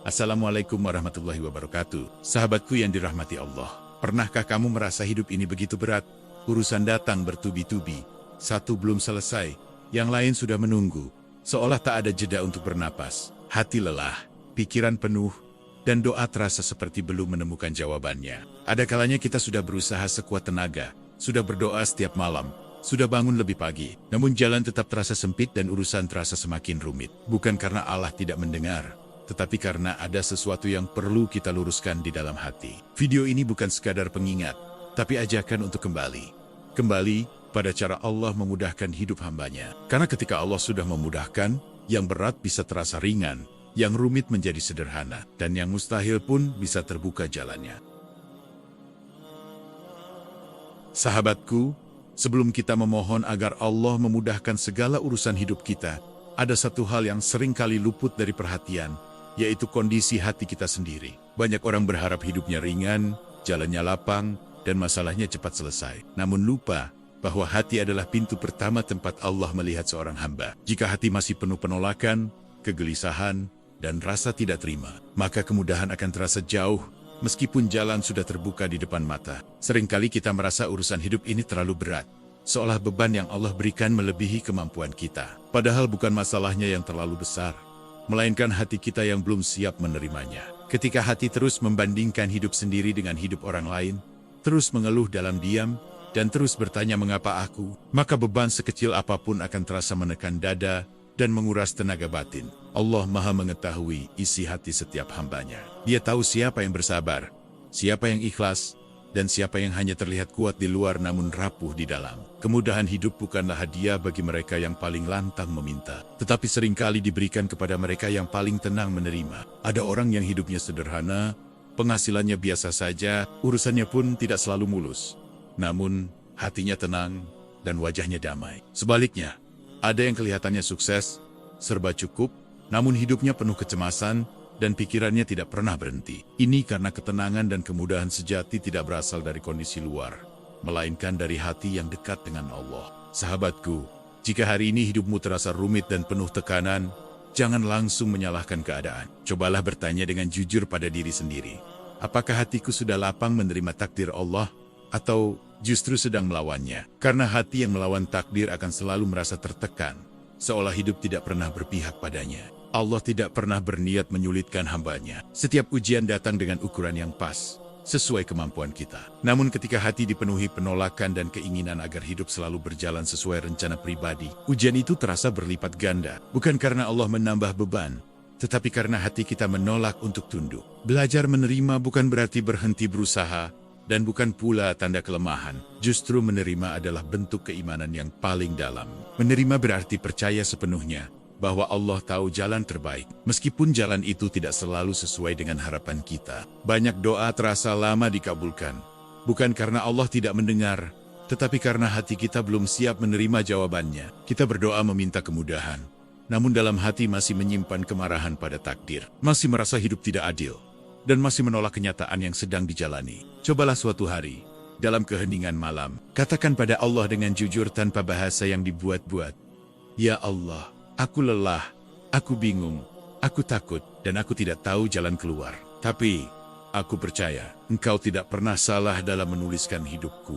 Assalamualaikum warahmatullahi wabarakatuh. Sahabatku yang dirahmati Allah, pernahkah kamu merasa hidup ini begitu berat? Urusan datang bertubi-tubi, satu belum selesai, yang lain sudah menunggu, seolah tak ada jeda untuk bernapas. Hati lelah, pikiran penuh, dan doa terasa seperti belum menemukan jawabannya. Ada kalanya kita sudah berusaha sekuat tenaga, sudah berdoa setiap malam, sudah bangun lebih pagi, namun jalan tetap terasa sempit dan urusan terasa semakin rumit. Bukan karena Allah tidak mendengar, tetapi karena ada sesuatu yang perlu kita luruskan di dalam hati. Video ini bukan sekadar pengingat, tapi ajakan untuk kembali. Kembali pada cara Allah memudahkan hidup hambanya. Karena ketika Allah sudah memudahkan, yang berat bisa terasa ringan, yang rumit menjadi sederhana, dan yang mustahil pun bisa terbuka jalannya. Sahabatku, sebelum kita memohon agar Allah memudahkan segala urusan hidup kita, ada satu hal yang sering kali luput dari perhatian, yaitu kondisi hati kita sendiri. Banyak orang berharap hidupnya ringan, jalannya lapang, dan masalahnya cepat selesai. Namun lupa bahwa hati adalah pintu pertama tempat Allah melihat seorang hamba. Jika hati masih penuh penolakan, kegelisahan, dan rasa tidak terima, maka kemudahan akan terasa jauh, meskipun jalan sudah terbuka di depan mata. Seringkali kita merasa urusan hidup ini terlalu berat, seolah beban yang Allah berikan melebihi kemampuan kita. Padahal bukan masalahnya yang terlalu besar, melainkan hati kita yang belum siap menerimanya. Ketika hati terus membandingkan hidup sendiri dengan hidup orang lain, terus mengeluh dalam diam, dan terus bertanya mengapa aku, maka beban sekecil apapun akan terasa menekan dada dan menguras tenaga batin. Allah Maha mengetahui isi hati setiap hambanya. Dia tahu siapa yang bersabar, siapa yang ikhlas, dan siapa yang hanya terlihat kuat di luar namun rapuh di dalam. Kemudahan hidup bukanlah hadiah bagi mereka yang paling lantang meminta, tetapi seringkali diberikan kepada mereka yang paling tenang menerima. Ada orang yang hidupnya sederhana, penghasilannya biasa saja, urusannya pun tidak selalu mulus. Namun, hatinya tenang dan wajahnya damai. Sebaliknya, ada yang kelihatannya sukses, serba cukup, namun hidupnya penuh kecemasan, dan pikirannya tidak pernah berhenti. Ini karena ketenangan dan kemudahan sejati tidak berasal dari kondisi luar, melainkan dari hati yang dekat dengan Allah. Sahabatku, jika hari ini hidupmu terasa rumit dan penuh tekanan, jangan langsung menyalahkan keadaan. Cobalah bertanya dengan jujur pada diri sendiri. Apakah hatiku sudah lapang menerima takdir Allah, atau justru sedang melawannya? Karena hati yang melawan takdir akan selalu merasa tertekan, seolah hidup tidak pernah berpihak padanya. Allah tidak pernah berniat menyulitkan hambanya. Setiap ujian datang dengan ukuran yang pas, sesuai kemampuan kita. Namun ketika hati dipenuhi penolakan dan keinginan agar hidup selalu berjalan sesuai rencana pribadi, ujian itu terasa berlipat ganda. Bukan karena Allah menambah beban, tetapi karena hati kita menolak untuk tunduk. Belajar menerima bukan berarti berhenti berusaha, dan bukan pula tanda kelemahan. Justru menerima adalah bentuk keimanan yang paling dalam. Menerima berarti percaya sepenuhnya bahwa Allah tahu jalan terbaik, meskipun jalan itu tidak selalu sesuai dengan harapan kita. Banyak doa terasa lama dikabulkan, bukan karena Allah tidak mendengar, tetapi karena hati kita belum siap menerima jawabannya. Kita berdoa meminta kemudahan, namun dalam hati masih menyimpan kemarahan pada takdir, masih merasa hidup tidak adil, dan masih menolak kenyataan yang sedang dijalani. Cobalah suatu hari, dalam keheningan malam, katakan pada Allah dengan jujur tanpa bahasa yang dibuat-buat, "Ya Allah, aku lelah, aku bingung, aku takut, dan aku tidak tahu jalan keluar. Tapi, aku percaya, Engkau tidak pernah salah dalam menuliskan hidupku."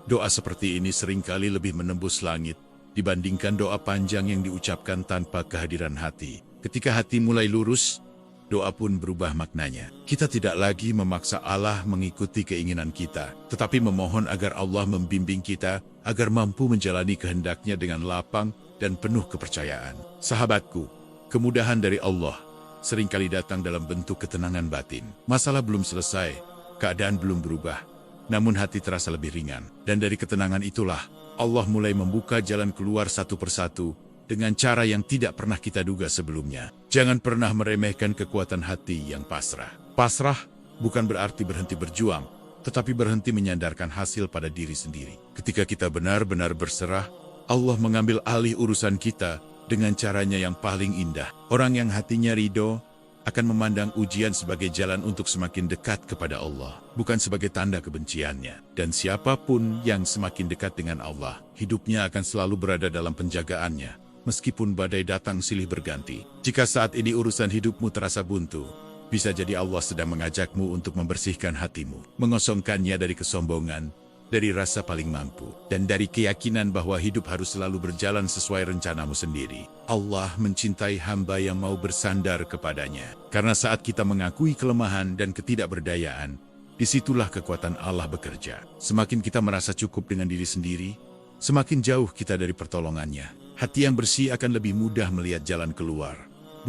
Doa seperti ini seringkali lebih menembus langit, dibandingkan doa panjang yang diucapkan tanpa kehadiran hati. Ketika hati mulai lurus, doa pun berubah maknanya. Kita tidak lagi memaksa Allah mengikuti keinginan kita, tetapi memohon agar Allah membimbing kita, agar mampu menjalani kehendaknya dengan lapang dan penuh kepercayaan. Sahabatku, kemudahan dari Allah seringkali datang dalam bentuk ketenangan batin. Masalah belum selesai, keadaan belum berubah, namun hati terasa lebih ringan. Dan dari ketenangan itulah, Allah mulai membuka jalan keluar satu persatu, dengan cara yang tidak pernah kita duga sebelumnya. Jangan pernah meremehkan kekuatan hati yang pasrah. Pasrah bukan berarti berhenti berjuang, tetapi berhenti menyandarkan hasil pada diri sendiri. Ketika kita benar-benar berserah, Allah mengambil alih urusan kita dengan caranya yang paling indah. Orang yang hatinya ridho akan memandang ujian sebagai jalan untuk semakin dekat kepada Allah, bukan sebagai tanda kebenciannya. Dan siapapun yang semakin dekat dengan Allah, hidupnya akan selalu berada dalam penjagaannya, meskipun badai datang silih berganti. Jika saat ini urusan hidupmu terasa buntu, bisa jadi Allah sedang mengajakmu untuk membersihkan hatimu, mengosongkannya dari kesombongan, dari rasa paling mampu, dan dari keyakinan bahwa hidup harus selalu berjalan sesuai rencanamu sendiri. Allah mencintai hamba yang mau bersandar kepadanya. Karena saat kita mengakui kelemahan dan ketidakberdayaan, disitulah kekuatan Allah bekerja. Semakin kita merasa cukup dengan diri sendiri, semakin jauh kita dari pertolongannya. Hati yang bersih akan lebih mudah melihat jalan keluar.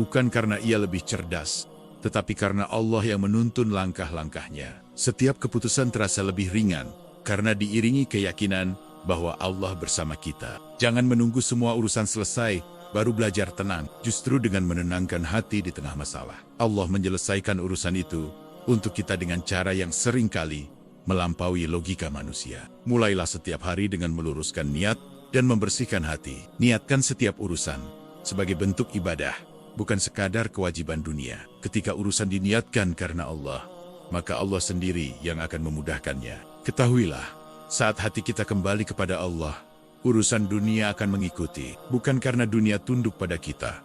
Bukan karena ia lebih cerdas, tetapi karena Allah yang menuntun langkah-langkahnya. Setiap keputusan terasa lebih ringan, karena diiringi keyakinan bahwa Allah bersama kita. Jangan menunggu semua urusan selesai, baru belajar tenang. Justru dengan menenangkan hati di tengah masalah, Allah menyelesaikan urusan itu untuk kita dengan cara yang seringkali melampaui logika manusia. Mulailah setiap hari dengan meluruskan niat dan membersihkan hati. Niatkan setiap urusan sebagai bentuk ibadah, bukan sekadar kewajiban dunia. Ketika urusan diniatkan karena Allah, maka Allah sendiri yang akan memudahkannya. Ketahuilah, saat hati kita kembali kepada Allah, urusan dunia akan mengikuti. Bukan karena dunia tunduk pada kita,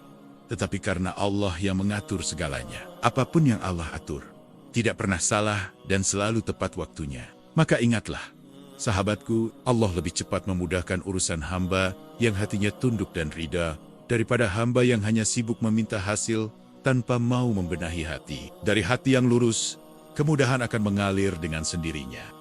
tetapi karena Allah yang mengatur segalanya. Apapun yang Allah atur, tidak pernah salah dan selalu tepat waktunya. Maka ingatlah, sahabatku, Allah lebih cepat memudahkan urusan hamba yang hatinya tunduk dan ridha, daripada hamba yang hanya sibuk meminta hasil tanpa mau membenahi hati. Dari hati yang lurus, kemudahan akan mengalir dengan sendirinya.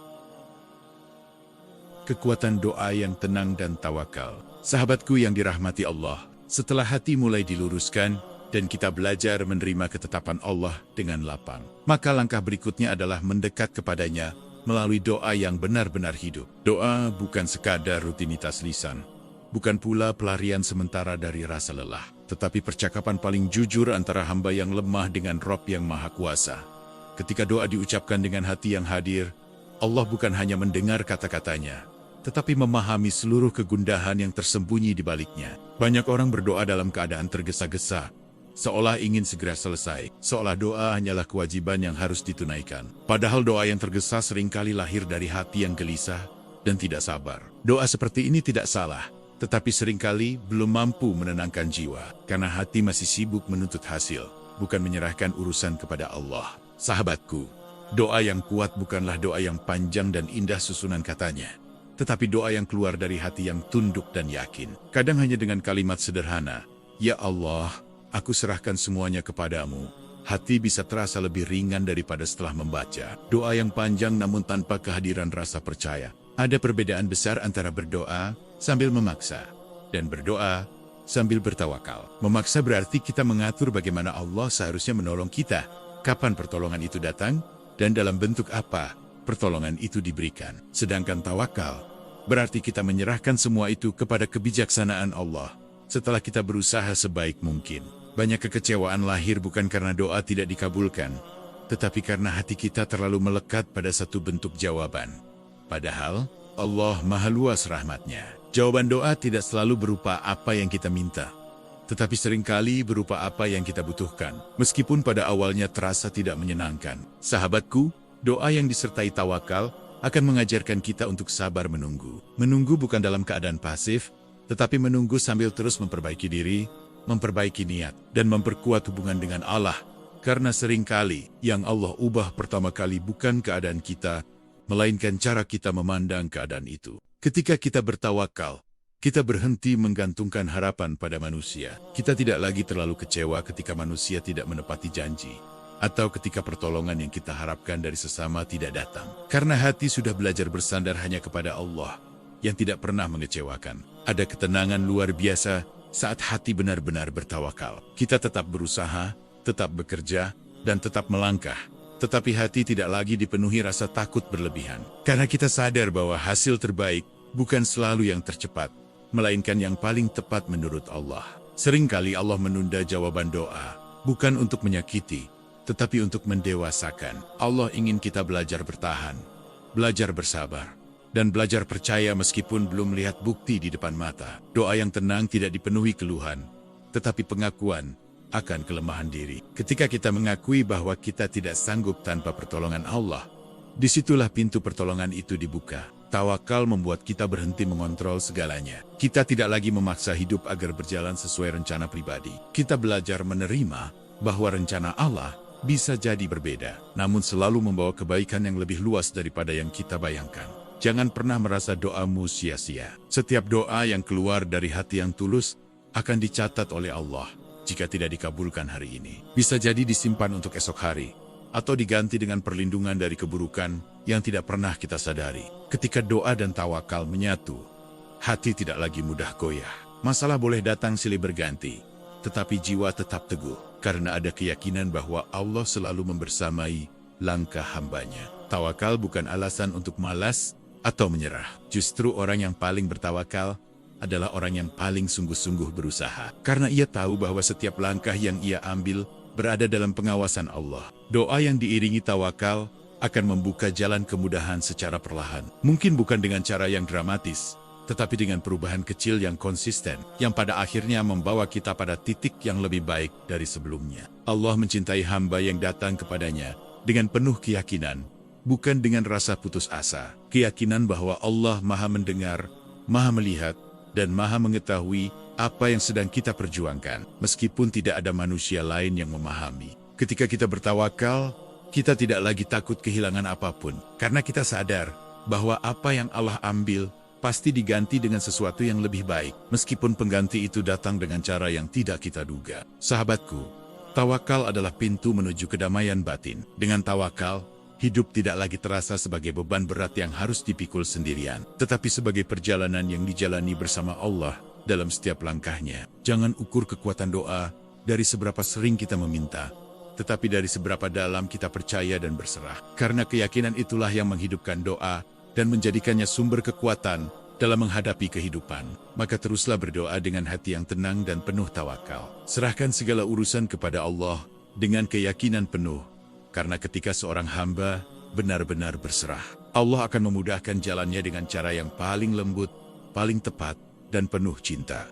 Kekuatan doa yang tenang dan tawakal. Sahabatku yang dirahmati Allah, setelah hati mulai diluruskan dan kita belajar menerima ketetapan Allah dengan lapang, maka langkah berikutnya adalah mendekat kepadanya melalui doa yang benar-benar hidup. Doa bukan sekadar rutinitas lisan, bukan pula pelarian sementara dari rasa lelah, tetapi percakapan paling jujur antara hamba yang lemah dengan Rabb yang Maha Kuasa. Ketika doa diucapkan dengan hati yang hadir, Allah bukan hanya mendengar kata-katanya, tetapi memahami seluruh kegundahan yang tersembunyi di baliknya. Banyak orang berdoa dalam keadaan tergesa-gesa, seolah ingin segera selesai, seolah doa hanyalah kewajiban yang harus ditunaikan. Padahal doa yang tergesa seringkali lahir dari hati yang gelisah dan tidak sabar. Doa seperti ini tidak salah, tetapi seringkali belum mampu menenangkan jiwa, karena hati masih sibuk menuntut hasil, bukan menyerahkan urusan kepada Allah. Sahabatku, doa yang kuat bukanlah doa yang panjang dan indah susunan katanya, tetapi doa yang keluar dari hati yang tunduk dan yakin. Kadang hanya dengan kalimat sederhana, "Ya Allah, aku serahkan semuanya kepadamu." Hati bisa terasa lebih ringan daripada setelah membaca doa yang panjang namun tanpa kehadiran rasa percaya. Ada perbedaan besar antara berdoa sambil memaksa dan berdoa sambil bertawakal. Memaksa berarti kita mengatur bagaimana Allah seharusnya menolong kita, kapan pertolongan itu datang, dan dalam bentuk apa pertolongan itu diberikan. Sedangkan tawakal berarti kita menyerahkan semua itu kepada kebijaksanaan Allah setelah kita berusaha sebaik mungkin. Banyak kekecewaan lahir bukan karena doa tidak dikabulkan, tetapi karena hati kita terlalu melekat pada satu bentuk jawaban. Padahal Allah Maha Luas rahmatnya. Jawaban doa tidak selalu berupa apa yang kita minta, tetapi seringkali berupa apa yang kita butuhkan, meskipun pada awalnya terasa tidak menyenangkan. Sahabatku, doa yang disertai tawakal akan mengajarkan kita untuk sabar menunggu. Menunggu bukan dalam keadaan pasif, tetapi menunggu sambil terus memperbaiki diri, memperbaiki niat, dan memperkuat hubungan dengan Allah. Karena seringkali yang Allah ubah pertama kali bukan keadaan kita, melainkan cara kita memandang keadaan itu. Ketika kita bertawakal, kita berhenti menggantungkan harapan pada manusia. Kita tidak lagi terlalu kecewa ketika manusia tidak menepati janji, atau ketika pertolongan yang kita harapkan dari sesama tidak datang. Karena hati sudah belajar bersandar hanya kepada Allah yang tidak pernah mengecewakan. Ada ketenangan luar biasa saat hati benar-benar bertawakal. Kita tetap berusaha, tetap bekerja, dan tetap melangkah. Tetapi hati tidak lagi dipenuhi rasa takut berlebihan. Karena kita sadar bahwa hasil terbaik bukan selalu yang tercepat, melainkan yang paling tepat menurut Allah. Seringkali Allah menunda jawaban doa, bukan untuk menyakiti, tetapi untuk mendewasakan. Allah ingin kita belajar bertahan, belajar bersabar, dan belajar percaya meskipun belum melihat bukti di depan mata. Doa yang tenang tidak dipenuhi keluhan, tetapi pengakuan akan kelemahan diri. Ketika kita mengakui bahwa kita tidak sanggup tanpa pertolongan Allah, disitulah pintu pertolongan itu dibuka. Tawakal membuat kita berhenti mengontrol segalanya. Kita tidak lagi memaksa hidup agar berjalan sesuai rencana pribadi. Kita belajar menerima bahwa rencana Allah bisa jadi berbeda, namun selalu membawa kebaikan yang lebih luas daripada yang kita bayangkan. Jangan pernah merasa doamu sia-sia. Setiap doa yang keluar dari hati yang tulus akan dicatat oleh Allah. Jika tidak dikabulkan hari ini, bisa jadi disimpan untuk esok hari, atau diganti dengan perlindungan dari keburukan yang tidak pernah kita sadari. Ketika doa dan tawakal menyatu, hati tidak lagi mudah goyah. Masalah boleh datang silih berganti, tetapi jiwa tetap teguh, karena ada keyakinan bahwa Allah selalu membersamai langkah hambanya. Tawakal bukan alasan untuk malas atau menyerah. Justru orang yang paling bertawakal adalah orang yang paling sungguh-sungguh berusaha. Karena ia tahu bahwa setiap langkah yang ia ambil berada dalam pengawasan Allah. Doa yang diiringi tawakal akan membuka jalan kemudahan secara perlahan. Mungkin bukan dengan cara yang dramatis, tetapi dengan perubahan kecil yang konsisten, yang pada akhirnya membawa kita pada titik yang lebih baik dari sebelumnya. Allah mencintai hamba yang datang kepadanya dengan penuh keyakinan, bukan dengan rasa putus asa. Keyakinan bahwa Allah Maha mendengar, Maha melihat, dan Maha mengetahui apa yang sedang kita perjuangkan, meskipun tidak ada manusia lain yang memahami. Ketika kita bertawakal, kita tidak lagi takut kehilangan apapun, karena kita sadar bahwa apa yang Allah ambil pasti diganti dengan sesuatu yang lebih baik, meskipun pengganti itu datang dengan cara yang tidak kita duga. Sahabatku, tawakal adalah pintu menuju kedamaian batin. Dengan tawakal, hidup tidak lagi terasa sebagai beban berat yang harus dipikul sendirian, tetapi sebagai perjalanan yang dijalani bersama Allah dalam setiap langkahnya. Jangan ukur kekuatan doa dari seberapa sering kita meminta, tetapi dari seberapa dalam kita percaya dan berserah. Karena keyakinan itulah yang menghidupkan doa dan menjadikannya sumber kekuatan dalam menghadapi kehidupan. Maka teruslah berdoa dengan hati yang tenang dan penuh tawakal. Serahkan segala urusan kepada Allah dengan keyakinan penuh. Karena ketika seorang hamba benar-benar berserah, Allah akan memudahkan jalannya dengan cara yang paling lembut, paling tepat, dan penuh cinta.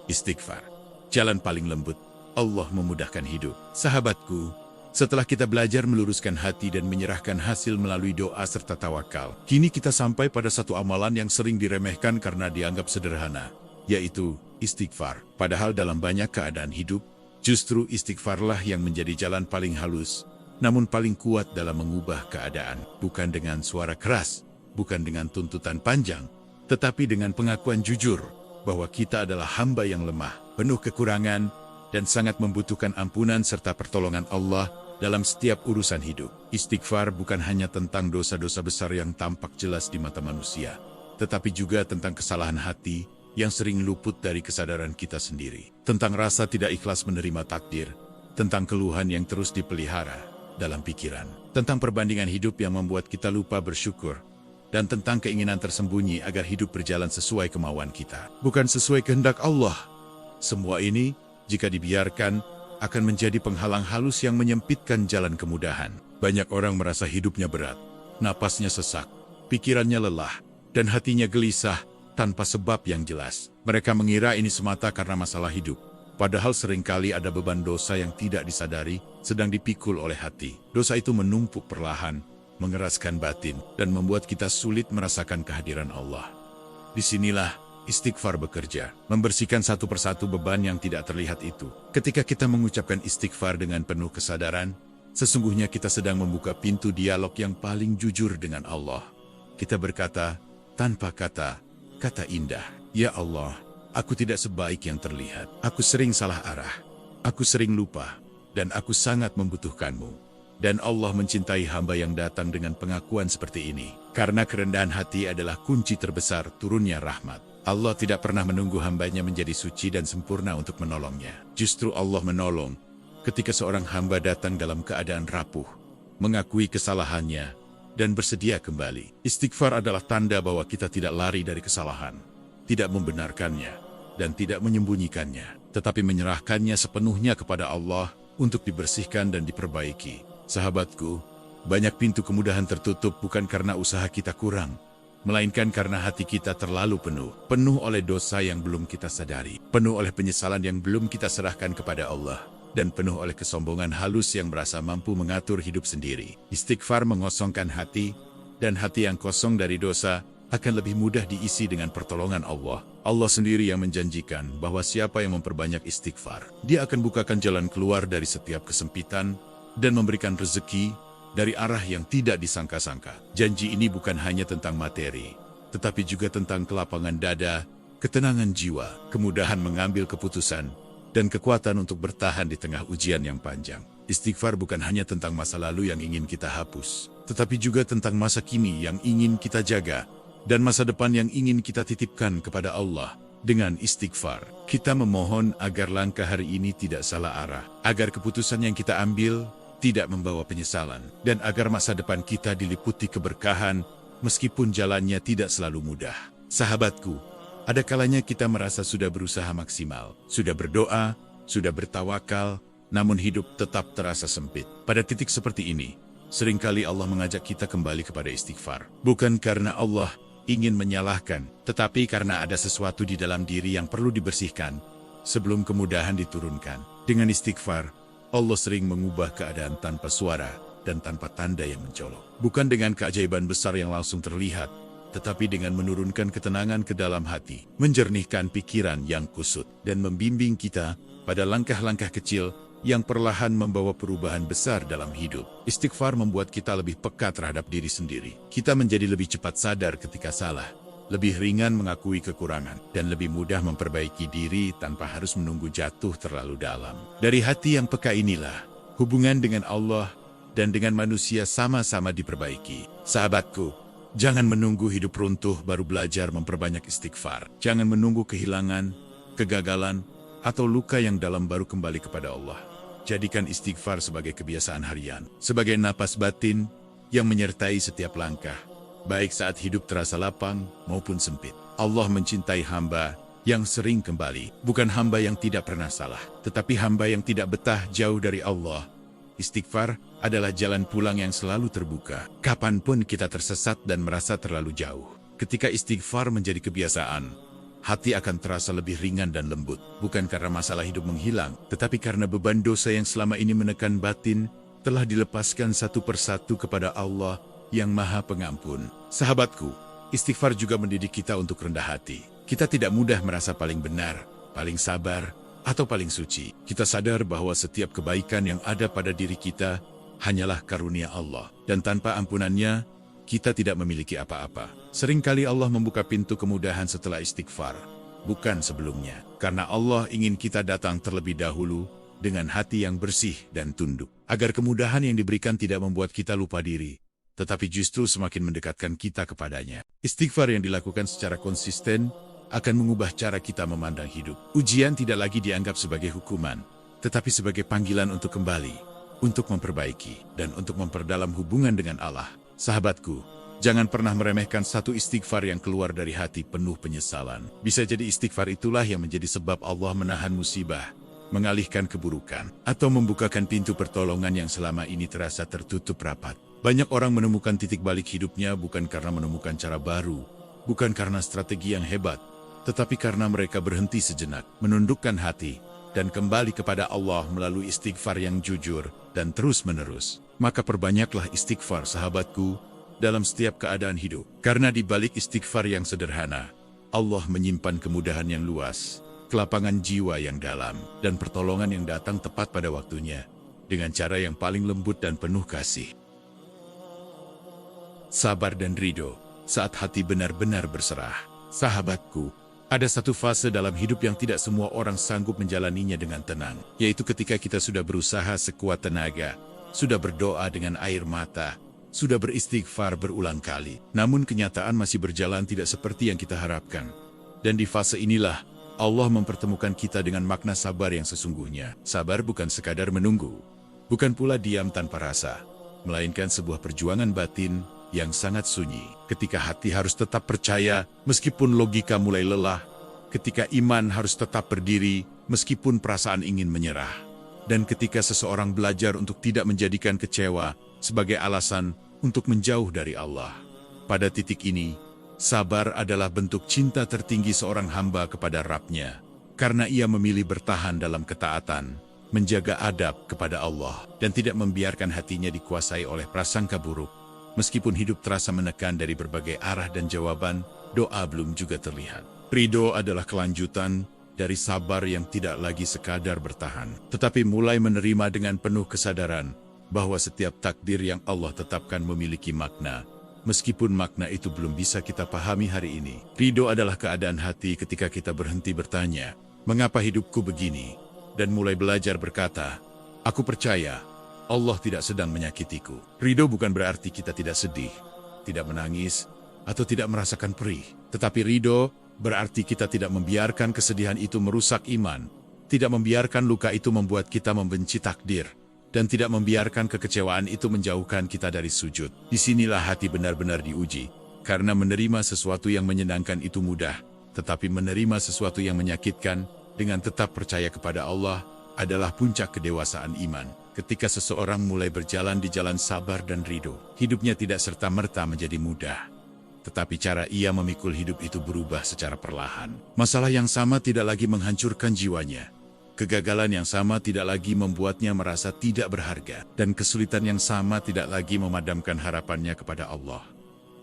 Istighfar, jalan paling lembut. Allah memudahkan hidup. Sahabatku, setelah kita belajar meluruskan hati dan menyerahkan hasil melalui doa serta tawakal, kini kita sampai pada satu amalan yang sering diremehkan karena dianggap sederhana, yaitu istighfar. Padahal dalam banyak keadaan hidup, justru istighfarlah yang menjadi jalan paling halus, namun paling kuat dalam mengubah keadaan. Bukan dengan suara keras, bukan dengan tuntutan panjang, tetapi dengan pengakuan jujur bahwa kita adalah hamba yang lemah, penuh kekurangan, dan sangat membutuhkan ampunan serta pertolongan Allah dalam setiap urusan hidup. Istighfar bukan hanya tentang dosa-dosa besar yang tampak jelas di mata manusia, tetapi juga tentang kesalahan hati yang sering luput dari kesadaran kita sendiri. Tentang rasa tidak ikhlas menerima takdir, tentang keluhan yang terus dipelihara dalam pikiran, tentang perbandingan hidup yang membuat kita lupa bersyukur, dan tentang keinginan tersembunyi agar hidup berjalan sesuai kemauan kita, bukan sesuai kehendak Allah. Semua ini, jika dibiarkan, akan menjadi penghalang halus yang menyempitkan jalan kemudahan. Banyak orang merasa hidupnya berat, napasnya sesak, pikirannya lelah, dan hatinya gelisah tanpa sebab yang jelas. Mereka mengira ini semata karena masalah hidup, padahal seringkali ada beban dosa yang tidak disadari sedang dipikul oleh hati. Dosa itu menumpuk perlahan, mengeraskan batin, dan membuat kita sulit merasakan kehadiran Allah. Disinilah istighfar bekerja, membersihkan satu persatu beban yang tidak terlihat itu. Ketika kita mengucapkan istighfar dengan penuh kesadaran, sesungguhnya kita sedang membuka pintu dialog yang paling jujur dengan Allah. Kita berkata, tanpa kata indah, "Ya Allah, aku tidak sebaik yang terlihat. Aku sering salah arah, aku sering lupa, dan aku sangat membutuhkanmu." Dan Allah mencintai hamba yang datang dengan pengakuan seperti ini. Karena kerendahan hati adalah kunci terbesar turunnya rahmat. Allah tidak pernah menunggu hambanya menjadi suci dan sempurna untuk menolongnya. Justru Allah menolong ketika seorang hamba datang dalam keadaan rapuh, mengakui kesalahannya, dan bersedia kembali. Istighfar adalah tanda bahwa kita tidak lari dari kesalahan, tidak membenarkannya, dan tidak menyembunyikannya, tetapi menyerahkannya sepenuhnya kepada Allah untuk dibersihkan dan diperbaiki. Sahabatku, banyak pintu kemudahan tertutup bukan karena usaha kita kurang, melainkan karena hati kita terlalu penuh oleh dosa yang belum kita sadari, penuh oleh penyesalan yang belum kita serahkan kepada Allah, dan penuh oleh kesombongan halus yang merasa mampu mengatur hidup sendiri. Istighfar mengosongkan hati, Dan hati yang kosong dari dosa akan lebih mudah diisi dengan pertolongan Allah. Allah sendiri yang menjanjikan bahwa siapa yang memperbanyak istighfar, Dia akan bukakan jalan keluar dari setiap kesempitan dan memberikan rezeki dari arah yang tidak disangka-sangka. Janji ini bukan hanya tentang materi, tetapi juga tentang kelapangan dada, ketenangan jiwa, kemudahan mengambil keputusan, dan kekuatan untuk bertahan di tengah ujian yang panjang. Istighfar bukan hanya tentang masa lalu yang ingin kita hapus, tetapi juga tentang masa kini yang ingin kita jaga, dan masa depan yang ingin kita titipkan kepada Allah. Dengan istighfar, kita memohon agar langkah hari ini tidak salah arah, agar keputusan yang kita ambil tidak membawa penyesalan, dan agar masa depan kita diliputi keberkahan, meskipun jalannya tidak selalu mudah. Sahabatku, ada kalanya kita merasa sudah berusaha maksimal, sudah berdoa, sudah bertawakal, namun hidup tetap terasa sempit. Pada titik seperti ini, seringkali Allah mengajak kita kembali kepada istighfar. Bukan karena Allah ingin menyalahkan, tetapi karena ada sesuatu di dalam diri yang perlu dibersihkan sebelum kemudahan diturunkan. Dengan istighfar, Allah sering mengubah keadaan tanpa suara dan tanpa tanda yang mencolok. Bukan dengan keajaiban besar yang langsung terlihat, tetapi dengan menurunkan ketenangan ke dalam hati, menjernihkan pikiran yang kusut, dan membimbing kita pada langkah-langkah kecil yang perlahan membawa perubahan besar dalam hidup. Istighfar membuat kita lebih peka terhadap diri sendiri. Kita menjadi lebih cepat sadar ketika salah, lebih ringan mengakui kekurangan, dan lebih mudah memperbaiki diri tanpa harus menunggu jatuh terlalu dalam. Dari hati yang peka inilah, hubungan dengan Allah dan dengan manusia sama-sama diperbaiki. Sahabatku, jangan menunggu hidup runtuh baru belajar memperbanyak istighfar. Jangan menunggu kehilangan, kegagalan, atau luka yang dalam baru kembali kepada Allah. Jadikan istighfar sebagai kebiasaan harian, sebagai napas batin yang menyertai setiap langkah, baik saat hidup terasa lapang maupun sempit. Allah mencintai hamba yang sering kembali, bukan hamba yang tidak pernah salah, tetapi hamba yang tidak betah jauh dari Allah. Istighfar adalah jalan pulang yang selalu terbuka, kapanpun kita tersesat dan merasa terlalu jauh. Ketika istighfar menjadi kebiasaan, hati akan terasa lebih ringan dan lembut, bukan karena masalah hidup menghilang, tetapi karena beban dosa yang selama ini menekan batin telah dilepaskan satu persatu kepada Allah yang Maha Pengampun. Sahabatku, istighfar juga mendidik kita untuk rendah hati. Kita tidak mudah merasa paling benar, paling sabar, atau paling suci. Kita sadar bahwa setiap kebaikan yang ada pada diri kita hanyalah karunia Allah, dan tanpa ampunannya, kita tidak memiliki apa-apa. Seringkali Allah membuka pintu kemudahan setelah istighfar, bukan sebelumnya. Karena Allah ingin kita datang terlebih dahulu dengan hati yang bersih dan tunduk. Agar kemudahan yang diberikan tidak membuat kita lupa diri, tetapi justru semakin mendekatkan kita kepadanya. Istighfar yang dilakukan secara konsisten akan mengubah cara kita memandang hidup. Ujian tidak lagi dianggap sebagai hukuman, tetapi sebagai panggilan untuk kembali, untuk memperbaiki, dan untuk memperdalam hubungan dengan Allah. Sahabatku, jangan pernah meremehkan satu istighfar yang keluar dari hati penuh penyesalan. Bisa jadi istighfar itulah yang menjadi sebab Allah menahan musibah, mengalihkan keburukan, atau membukakan pintu pertolongan yang selama ini terasa tertutup rapat. Banyak orang menemukan titik balik hidupnya bukan karena menemukan cara baru, bukan karena strategi yang hebat, tetapi karena mereka berhenti sejenak, menundukkan hati, dan kembali kepada Allah melalui istighfar yang jujur dan terus-menerus. Maka perbanyaklah istighfar, sahabatku, dalam setiap keadaan hidup. Karena di balik istighfar yang sederhana, Allah menyimpan kemudahan yang luas, kelapangan jiwa yang dalam, dan pertolongan yang datang tepat pada waktunya, dengan cara yang paling lembut dan penuh kasih. Sabar dan ridho, saat hati benar-benar berserah. Sahabatku, ada satu fase dalam hidup yang tidak semua orang sanggup menjalaninya dengan tenang, yaitu ketika kita sudah berusaha sekuat tenaga, sudah berdoa dengan air mata, sudah beristighfar berulang kali. Namun kenyataan masih berjalan tidak seperti yang kita harapkan. Dan di fase inilah, Allah mempertemukan kita dengan makna sabar yang sesungguhnya. Sabar bukan sekadar menunggu, bukan pula diam tanpa rasa, melainkan sebuah perjuangan batin yang sangat sunyi. Ketika hati harus tetap percaya, meskipun logika mulai lelah. Ketika iman harus tetap berdiri, meskipun perasaan ingin menyerah. Dan ketika seseorang belajar untuk tidak menjadikan kecewa sebagai alasan untuk menjauh dari Allah. Pada titik ini, sabar adalah bentuk cinta tertinggi seorang hamba kepada Rabb-Nya. Karena ia memilih bertahan dalam ketaatan, menjaga adab kepada Allah, dan tidak membiarkan hatinya dikuasai oleh prasangka buruk Meskipun hidup terasa menekan dari berbagai arah dan jawaban, doa belum juga terlihat. Ridho adalah kelanjutan dari sabar yang tidak lagi sekadar bertahan, tetapi mulai menerima dengan penuh kesadaran bahwa setiap takdir yang Allah tetapkan memiliki makna, meskipun makna itu belum bisa kita pahami hari ini. Ridho adalah keadaan hati ketika kita berhenti bertanya, mengapa hidupku begini? Dan mulai belajar berkata, aku percaya Allah tidak sedang menyakitiku. Ridho bukan berarti kita tidak sedih, tidak menangis, atau tidak merasakan perih. Tetapi ridho berarti kita tidak membiarkan kesedihan itu merusak iman, tidak membiarkan luka itu membuat kita membenci takdir, dan tidak membiarkan kekecewaan itu menjauhkan kita dari sujud. Disinilah hati benar-benar diuji, karena menerima sesuatu yang menyenangkan itu mudah, tetapi menerima sesuatu yang menyakitkan dengan tetap percaya kepada Allah adalah puncak kedewasaan iman. Ketika seseorang mulai berjalan di jalan sabar dan ridho, hidupnya tidak serta-merta menjadi mudah. Tetapi cara ia memikul hidup itu berubah secara perlahan. Masalah yang sama tidak lagi menghancurkan jiwanya. Kegagalan yang sama tidak lagi membuatnya merasa tidak berharga. Dan kesulitan yang sama tidak lagi memadamkan harapannya kepada Allah.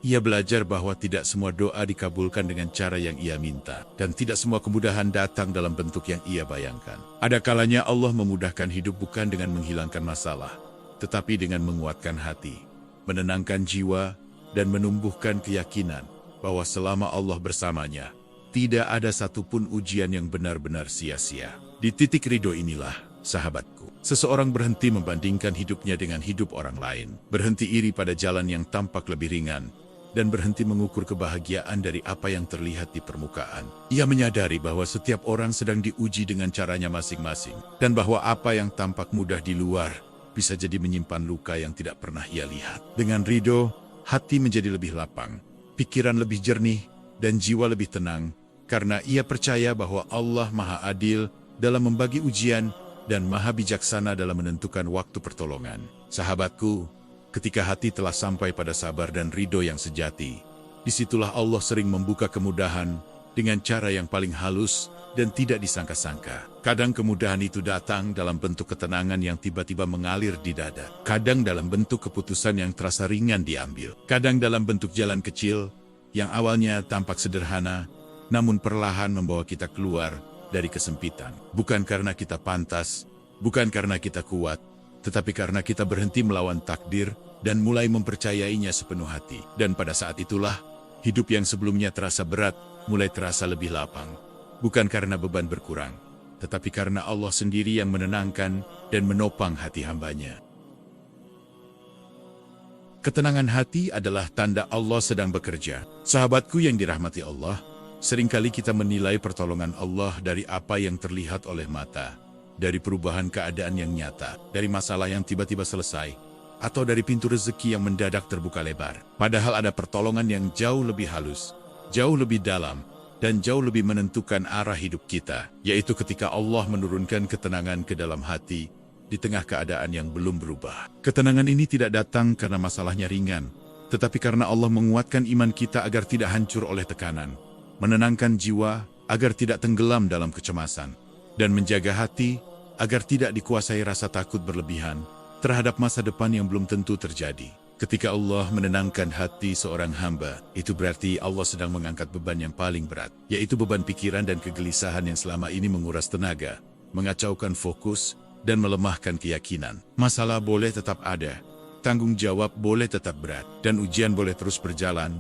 Ia belajar bahwa tidak semua doa dikabulkan dengan cara yang ia minta. Dan tidak semua kemudahan datang dalam bentuk yang ia bayangkan. Ada kalanya Allah memudahkan hidup bukan dengan menghilangkan masalah, tetapi dengan menguatkan hati, menenangkan jiwa, dan menumbuhkan keyakinan bahwa selama Allah bersamanya, tidak ada satupun ujian yang benar-benar sia-sia. Di titik ridho inilah, sahabatku, seseorang berhenti membandingkan hidupnya dengan hidup orang lain, berhenti iri pada jalan yang tampak lebih ringan, dan berhenti mengukur kebahagiaan dari apa yang terlihat di permukaan. Ia menyadari bahwa setiap orang sedang diuji dengan caranya masing-masing, dan bahwa apa yang tampak mudah di luar bisa jadi menyimpan luka yang tidak pernah ia lihat. Dengan ridho, hati menjadi lebih lapang, pikiran lebih jernih, dan jiwa lebih tenang, karena ia percaya bahwa Allah Maha Adil dalam membagi ujian dan Maha Bijaksana dalam menentukan waktu pertolongan. Sahabatku, ketika hati telah sampai pada sabar dan ridho yang sejati, disitulah Allah sering membuka kemudahan dengan cara yang paling halus dan tidak disangka-sangka. Kadang kemudahan itu datang dalam bentuk ketenangan yang tiba-tiba mengalir di dada. Kadang dalam bentuk keputusan yang terasa ringan diambil. Kadang dalam bentuk jalan kecil yang awalnya tampak sederhana, namun perlahan membawa kita keluar dari kesempitan. Bukan karena kita pantas, bukan karena kita kuat, tetapi karena kita berhenti melawan takdir dan mulai mempercayainya sepenuh hati. Dan pada saat itulah, hidup yang sebelumnya terasa berat, mulai terasa lebih lapang. Bukan karena beban berkurang, tetapi karena Allah sendiri yang menenangkan dan menopang hati hambanya. Ketenangan hati adalah tanda Allah sedang bekerja. Sahabatku yang dirahmati Allah, seringkali kita menilai pertolongan Allah dari apa yang terlihat oleh mata, dari perubahan keadaan yang nyata, dari masalah yang tiba-tiba selesai, atau dari pintu rezeki yang mendadak terbuka lebar. Padahal ada pertolongan yang jauh lebih halus, jauh lebih dalam, dan jauh lebih menentukan arah hidup kita, yaitu ketika Allah menurunkan ketenangan ke dalam hati di tengah keadaan yang belum berubah. Ketenangan ini tidak datang karena masalahnya ringan, tetapi karena Allah menguatkan iman kita agar tidak hancur oleh tekanan, menenangkan jiwa agar tidak tenggelam dalam kecemasan, dan menjaga hati agar tidak dikuasai rasa takut berlebihan terhadap masa depan yang belum tentu terjadi. Ketika Allah menenangkan hati seorang hamba, itu berarti Allah sedang mengangkat beban yang paling berat, yaitu beban pikiran dan kegelisahan yang selama ini menguras tenaga, mengacaukan fokus, dan melemahkan keyakinan. Masalah boleh tetap ada, tanggung jawab boleh tetap berat, dan ujian boleh terus berjalan,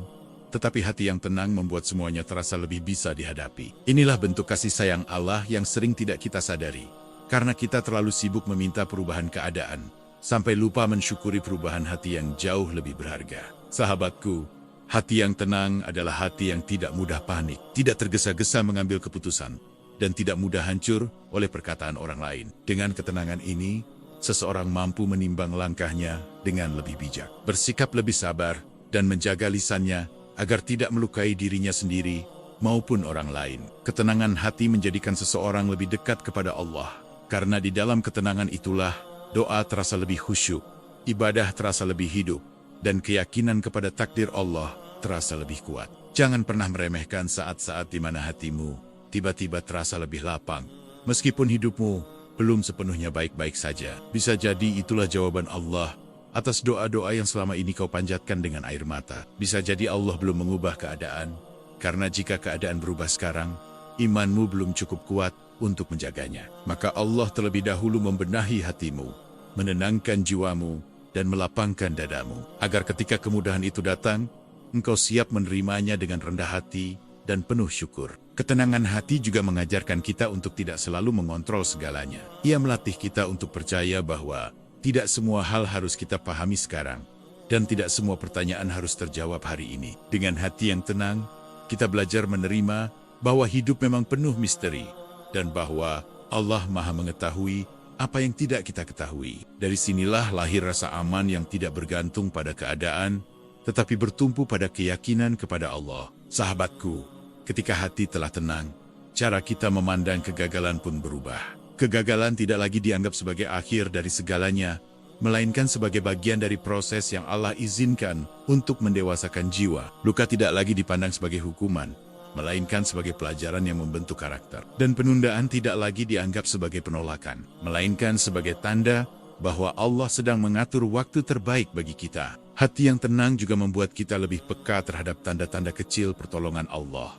tetapi hati yang tenang membuat semuanya terasa lebih bisa dihadapi. Inilah bentuk kasih sayang Allah yang sering tidak kita sadari, karena kita terlalu sibuk meminta perubahan keadaan, sampai lupa mensyukuri perubahan hati yang jauh lebih berharga. Sahabatku, hati yang tenang adalah hati yang tidak mudah panik, tidak tergesa-gesa mengambil keputusan, dan tidak mudah hancur oleh perkataan orang lain. Dengan ketenangan ini, seseorang mampu menimbang langkahnya dengan lebih bijak, bersikap lebih sabar, dan menjaga lisannya agar tidak melukai dirinya sendiri maupun orang lain. Ketenangan hati menjadikan seseorang lebih dekat kepada Allah, karena di dalam ketenangan itulah doa terasa lebih khusyuk, ibadah terasa lebih hidup, dan keyakinan kepada takdir Allah terasa lebih kuat. Jangan pernah meremehkan saat-saat di mana hatimu tiba-tiba terasa lebih lapang, meskipun hidupmu belum sepenuhnya baik-baik saja. Bisa jadi itulah jawaban Allah atas doa-doa yang selama ini kau panjatkan dengan air mata. Bisa jadi Allah belum mengubah keadaan, karena jika keadaan berubah sekarang, imanmu belum cukup kuat untuk menjaganya. Maka Allah terlebih dahulu membenahi hatimu, menenangkan jiwamu, dan melapangkan dadamu, agar ketika kemudahan itu datang, engkau siap menerimanya dengan rendah hati dan penuh syukur. Ketenangan hati juga mengajarkan kita untuk tidak selalu mengontrol segalanya. Ia melatih kita untuk percaya bahwa tidak semua hal harus kita pahami sekarang, dan tidak semua pertanyaan harus terjawab hari ini. Dengan hati yang tenang, kita belajar menerima bahwa hidup memang penuh misteri, dan bahwa Allah Maha mengetahui apa yang tidak kita ketahui. Dari sinilah lahir rasa aman yang tidak bergantung pada keadaan, tetapi bertumpu pada keyakinan kepada Allah. Sahabatku, ketika hati telah tenang, cara kita memandang kegagalan pun berubah. Kegagalan tidak lagi dianggap sebagai akhir dari segalanya, melainkan sebagai bagian dari proses yang Allah izinkan untuk mendewasakan jiwa. Luka tidak lagi dipandang sebagai hukuman, melainkan sebagai pelajaran yang membentuk karakter. Dan penundaan tidak lagi dianggap sebagai penolakan, melainkan sebagai tanda bahwa Allah sedang mengatur waktu terbaik bagi kita. Hati yang tenang juga membuat kita lebih peka terhadap tanda-tanda kecil pertolongan Allah.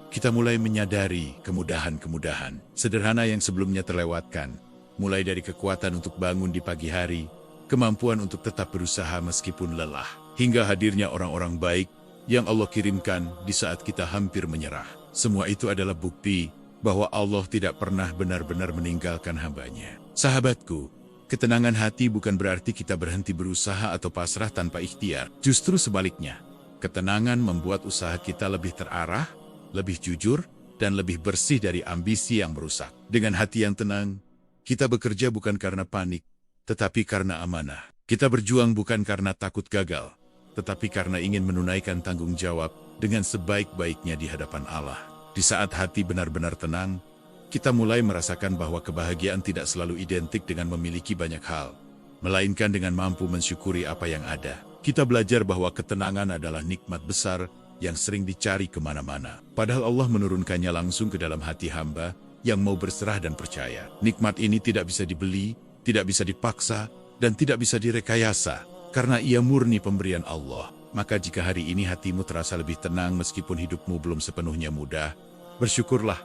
Kita mulai menyadari kemudahan-kemudahan sederhana yang sebelumnya terlewatkan, mulai dari kekuatan untuk bangun di pagi hari, kemampuan untuk tetap berusaha meskipun lelah, hingga hadirnya orang-orang baik yang Allah kirimkan di saat kita hampir menyerah. Semua itu adalah bukti bahwa Allah tidak pernah benar-benar meninggalkan hamba-Nya. Sahabatku, ketenangan hati bukan berarti kita berhenti berusaha atau pasrah tanpa ikhtiar. Justru sebaliknya, ketenangan membuat usaha kita lebih terarah, lebih jujur, dan lebih bersih dari ambisi yang merusak. Dengan hati yang tenang, kita bekerja bukan karena panik, tetapi karena amanah. Kita berjuang bukan karena takut gagal, tetapi karena ingin menunaikan tanggung jawab dengan sebaik-baiknya di hadapan Allah. Di saat hati benar-benar tenang, kita mulai merasakan bahwa kebahagiaan tidak selalu identik dengan memiliki banyak hal, melainkan dengan mampu mensyukuri apa yang ada. Kita belajar bahwa ketenangan adalah nikmat besar yang sering dicari kemana-mana. Padahal Allah menurunkannya langsung ke dalam hati hamba yang mau berserah dan percaya. Nikmat ini tidak bisa dibeli, tidak bisa dipaksa, dan tidak bisa direkayasa, karena ia murni pemberian Allah. Maka jika hari ini hatimu terasa lebih tenang meskipun hidupmu belum sepenuhnya mudah, bersyukurlah,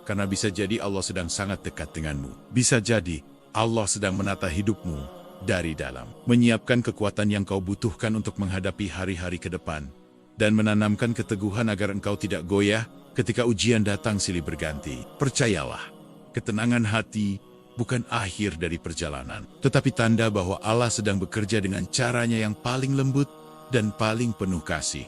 karena bisa jadi Allah sedang sangat dekat denganmu. Bisa jadi Allah sedang menata hidupmu dari dalam, menyiapkan kekuatan yang kau butuhkan untuk menghadapi hari-hari ke depan, dan menanamkan keteguhan agar engkau tidak goyah ketika ujian datang silih berganti. Percayalah, ketenangan hati bukan akhir dari perjalanan, tetapi tanda bahwa Allah sedang bekerja dengan caranya yang paling lembut dan paling penuh kasih.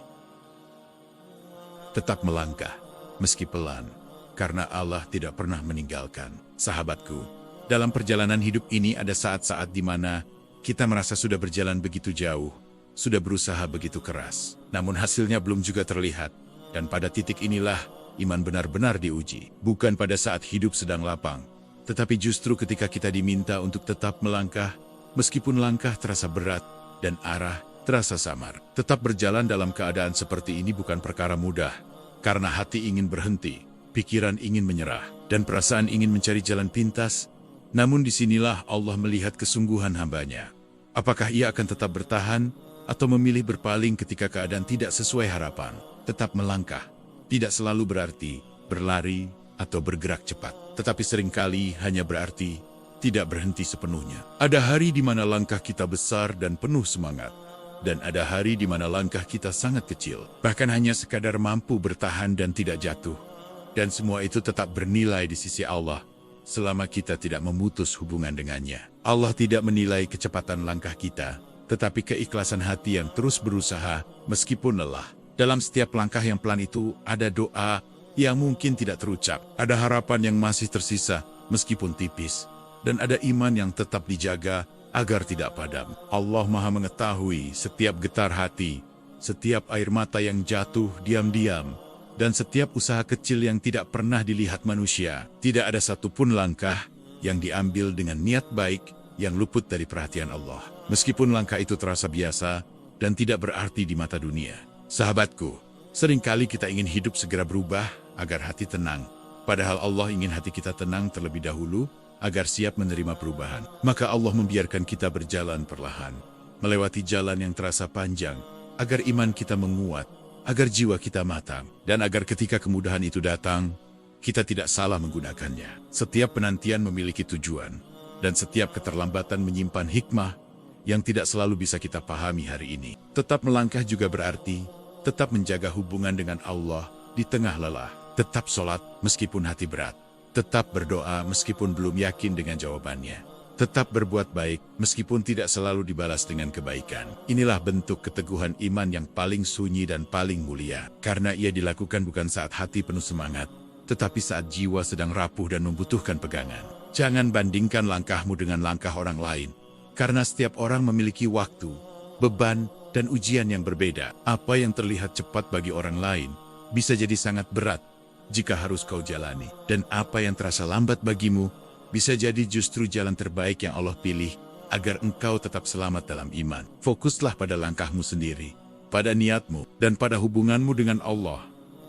Tetap melangkah, meski pelan, karena Allah tidak pernah meninggalkan. Sahabatku, dalam perjalanan hidup ini ada saat-saat di mana kita merasa sudah berjalan begitu jauh, sudah berusaha begitu keras, namun hasilnya belum juga terlihat. Dan pada titik inilah iman benar-benar diuji. Bukan pada saat hidup sedang lapang, tetapi justru ketika kita diminta untuk tetap melangkah, meskipun langkah terasa berat dan arah terasa samar. Tetap berjalan dalam keadaan seperti ini bukan perkara mudah, karena hati ingin berhenti, pikiran ingin menyerah, dan perasaan ingin mencari jalan pintas. Namun disinilah Allah melihat kesungguhan hamba-Nya. Apakah ia akan tetap bertahan, atau memilih berpaling ketika keadaan tidak sesuai harapan? Tetap melangkah tidak selalu berarti berlari atau bergerak cepat, tetapi seringkali hanya berarti tidak berhenti sepenuhnya. Ada hari di mana langkah kita besar dan penuh semangat, dan ada hari di mana langkah kita sangat kecil, bahkan hanya sekadar mampu bertahan dan tidak jatuh. Dan semua itu tetap bernilai di sisi Allah, selama kita tidak memutus hubungan dengannya. Allah tidak menilai kecepatan langkah kita, tetapi keikhlasan hati yang terus berusaha meskipun lelah. Dalam setiap langkah yang pelan itu ada doa yang mungkin tidak terucap, ada harapan yang masih tersisa meskipun tipis, dan ada iman yang tetap dijaga agar tidak padam. Allah Maha mengetahui setiap getar hati, setiap air mata yang jatuh diam-diam, dan setiap usaha kecil yang tidak pernah dilihat manusia. Tidak ada satupun langkah yang diambil dengan niat baik yang luput dari perhatian Allah, meskipun langkah itu terasa biasa dan tidak berarti di mata dunia. Sahabatku, seringkali kita ingin hidup segera berubah agar hati tenang, padahal Allah ingin hati kita tenang terlebih dahulu agar siap menerima perubahan. Maka Allah membiarkan kita berjalan perlahan, melewati jalan yang terasa panjang, agar iman kita menguat, agar jiwa kita matang, dan agar ketika kemudahan itu datang, kita tidak salah menggunakannya. Setiap penantian memiliki tujuan, dan setiap keterlambatan menyimpan hikmah yang tidak selalu bisa kita pahami hari ini. Tetap melangkah juga berarti tetap menjaga hubungan dengan Allah di tengah lelah. Tetap sholat meskipun hati berat. Tetap berdoa meskipun belum yakin dengan jawabannya. Tetap berbuat baik meskipun tidak selalu dibalas dengan kebaikan. Inilah bentuk keteguhan iman yang paling sunyi dan paling mulia. Karena ia dilakukan bukan saat hati penuh semangat, tetapi saat jiwa sedang rapuh dan membutuhkan pegangan. Jangan bandingkan langkahmu dengan langkah orang lain. Karena setiap orang memiliki waktu, beban, dan ujian yang berbeda. Apa yang terlihat cepat bagi orang lain bisa jadi sangat berat jika harus kau jalani. Dan apa yang terasa lambat bagimu bisa jadi justru jalan terbaik yang Allah pilih agar engkau tetap selamat dalam iman. Fokuslah pada langkahmu sendiri, pada niatmu, dan pada hubunganmu dengan Allah.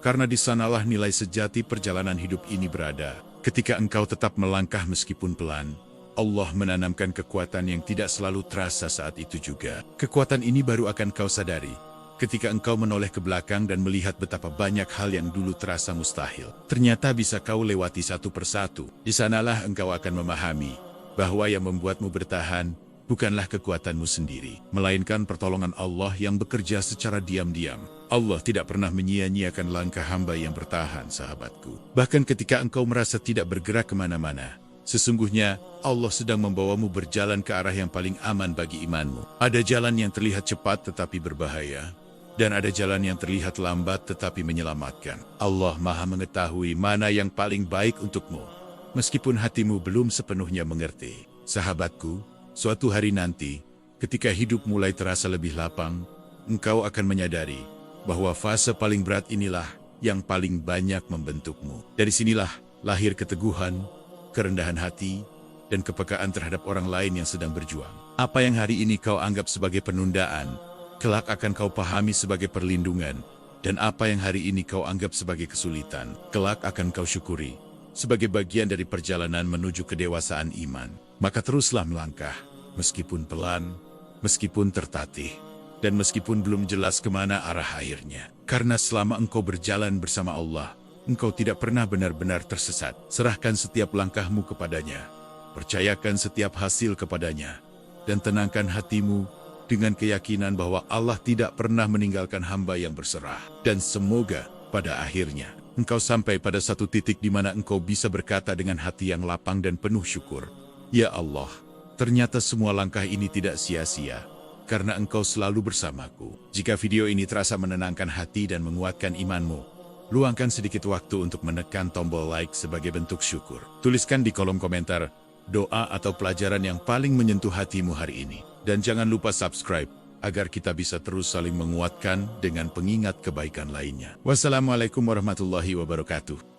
Karena di sanalah nilai sejati perjalanan hidup ini berada. Ketika engkau tetap melangkah meskipun pelan, Allah menanamkan kekuatan yang tidak selalu terasa saat itu juga. Kekuatan ini baru akan kau sadari ketika engkau menoleh ke belakang dan melihat betapa banyak hal yang dulu terasa mustahil ternyata bisa kau lewati satu persatu. Di sanalah engkau akan memahami bahwa yang membuatmu bertahan bukanlah kekuatanmu sendiri, melainkan pertolongan Allah yang bekerja secara diam-diam. Allah tidak pernah menyia-nyiakan langkah hamba yang bertahan, sahabatku. Bahkan ketika engkau merasa tidak bergerak kemana-mana, sesungguhnya Allah sedang membawamu berjalan ke arah yang paling aman bagi imanmu. Ada jalan yang terlihat cepat tetapi berbahaya, dan ada jalan yang terlihat lambat tetapi menyelamatkan. Allah Maha mengetahui mana yang paling baik untukmu, meskipun hatimu belum sepenuhnya mengerti. Sahabatku, suatu hari nanti, ketika hidup mulai terasa lebih lapang, engkau akan menyadari bahwa fase paling berat inilah yang paling banyak membentukmu. Dari sinilah lahir keteguhan, kerendahan hati, dan kepekaan terhadap orang lain yang sedang berjuang. Apa yang hari ini kau anggap sebagai penundaan, kelak akan kau pahami sebagai perlindungan, dan apa yang hari ini kau anggap sebagai kesulitan, kelak akan kau syukuri sebagai bagian dari perjalanan menuju kedewasaan iman. Maka teruslah melangkah, meskipun pelan, meskipun tertatih, dan meskipun belum jelas kemana arah akhirnya. Karena selama engkau berjalan bersama Allah, engkau tidak pernah benar-benar tersesat. Serahkan setiap langkahmu kepadanya, percayakan setiap hasil kepadanya, dan tenangkan hatimu dengan keyakinan bahwa Allah tidak pernah meninggalkan hamba yang berserah. Dan semoga pada akhirnya engkau sampai pada satu titik di mana engkau bisa berkata dengan hati yang lapang dan penuh syukur, "Ya Allah, ternyata semua langkah ini tidak sia-sia, karena engkau selalu bersamaku." Jika video ini terasa menenangkan hati dan menguatkan imanmu, luangkan sedikit waktu untuk menekan tombol like sebagai bentuk syukur. Tuliskan di kolom komentar doa atau pelajaran yang paling menyentuh hatimu hari ini. Dan jangan lupa subscribe, agar kita bisa terus saling menguatkan dengan pengingat kebaikan lainnya. Wassalamualaikum warahmatullahi wabarakatuh.